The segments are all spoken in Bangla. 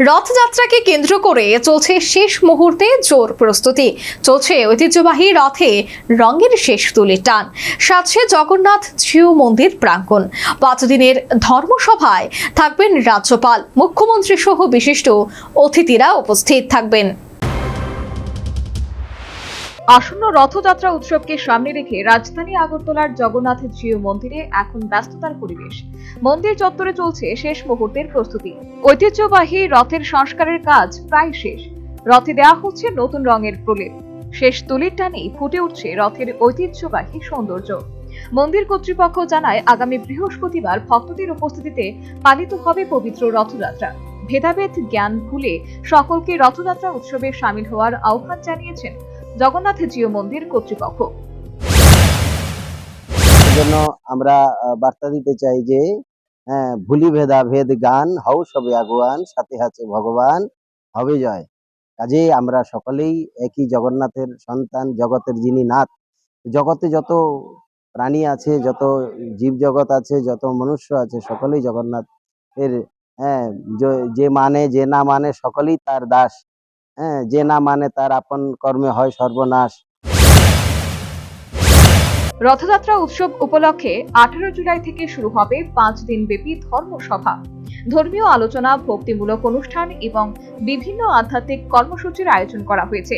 রথযাত্রাকে কেন্দ্র করে চলছে শেষ মুহূর্তে জোর প্রস্তুতি। চলছে ঐতিহ্যবাহী রথে রঙের শেষ তুলির টান। সাজছে জগন্নাথ জিউ মন্দির প্রাঙ্গণ। 5 দিনের ধর্মসভায় থাকবেন রাজ্যপাল, মুখ্যমন্ত্রী সহ বিশিষ্ট অতিথিরা উপস্থিত থাকবেন। আসন্ন রথযাত্রা উৎসবকে সামনে রেখে রাজধানী আগরতলার জগন্নাথ জিউ মন্দিরে এখন ব্যস্ততার পরিবেশ। মন্দির চত্বরে চলছে শেষ মুহূর্তের প্রস্তুতি। ঐতিহ্যবাহী রথের সংস্কারের কাজ প্রায় শেষ। রথে দেওয়া হচ্ছে নতুন রঙের প্রলেপ। শেষ তুলির টানেই ফুটে উঠছে রথের ঐতিহ্যবাহী সৌন্দর্য। মন্দির কর্তৃপক্ষ জানায়, আগামী বৃহস্পতিবার ভক্তদের উপস্থিতিতে পালিত হবে পবিত্র রথযাত্রা। ভেদাভেদ জ্ঞান ভুলে সকলকে রথযাত্রা উৎসবে শামিল হওয়ার আহ্বান জানিয়েছেন জগন্নাথ জিউ মন্দির কর্তৃপক্ষ। জন্য আমরা বার্তা দিতে চাই যে ভুলি ভেদাভেদ গান হও সবে আগুয়ান, সাথে আছে ভগবান হবে জয়। কাজে আমরা সকলেই একই জগন্নাথের সন্তান, জগতের যিনি নাথ। জগতে যত প্রাণী আছে, যত জীব জগৎ আছে, যত মনুষ্য আছে, সকলেই জগন্নাথের যে মানে যে না মানে সকলেই তার দাস। যে না মানে তার আপন কর্মে হয় সর্বনাশ। রথযাত্রা উৎসব উপলক্ষে 18 জুলাই থেকে শুরু হবে 5 দিন ব্যাপী ধর্মসভা, ধর্মীয় আলোচনা, ভক্তিমূলক অনুষ্ঠান এবং বিভিন্ন আধ্যাত্মিক কর্মসূচির আয়োজন করা হয়েছে।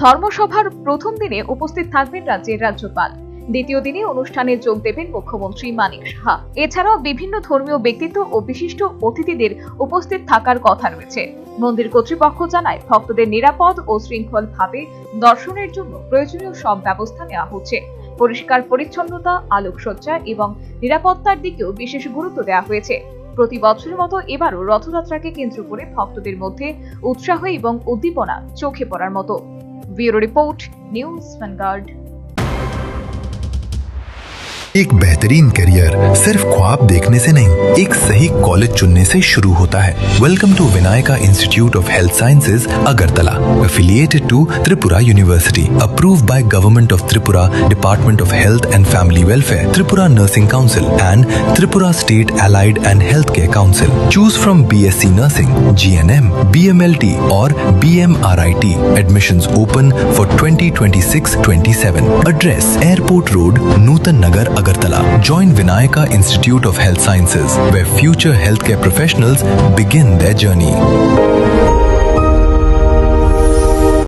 ধর্মসভার প্রথম দিনে উপস্থিত থাকবেন রাজ্যের রাজ্যপাল। দ্বিতীয় দিনে অনুষ্ঠানে যোগ দেবেন মুখ্যমন্ত্রী মানিক সাহা। এছাড়াও বিভিন্ন ধর্মীয় ব্যক্তিত্ব ও বিশিষ্ট অতিথিদের উপস্থিত থাকার কথা রয়েছে। মন্দির কর্তৃপক্ষ জানায়, ভক্তদের নিরাপদ ও শৃঙ্খলভাবে দর্শনের জন্য প্রয়োজনীয় সব ব্যবস্থা নেওয়া হচ্ছে। পরিষ্কার পরিচ্ছন্নতা, আলোকসজ্জা এবং নিরাপত্তার দিকেও বিশেষ গুরুত্ব দেওয়া হয়েছে। প্রতি বছরের মতো এবারও রথযাত্রাকে কেন্দ্র করে ভক্তদের মধ্যে উৎসাহ এবং উদ্দীপনা চোখে পড়ার মতো। Bureau report, news vanguard. एक बेहतरीन करियर सिर्फ ख्वाब देखने से नहीं, एक सही कॉलेज चुनने से शुरू होता है। Welcome to Vinayaka institute of health sciences, Agartala, affiliated to Tripura University, approved by Government of Tripura, Department of Health and Family Welfare, Tripura Nursing Council and Tripura State Allied and Healthcare Council. Choose from BSc Nursing, GNM, BMLT or BMRIT. Admissions open for 2026-27. Address: Airport Road, Nutan Nagar, Agartala. Join Vinayaka Institute of Health Sciences, where future healthcare professionals begin their journey.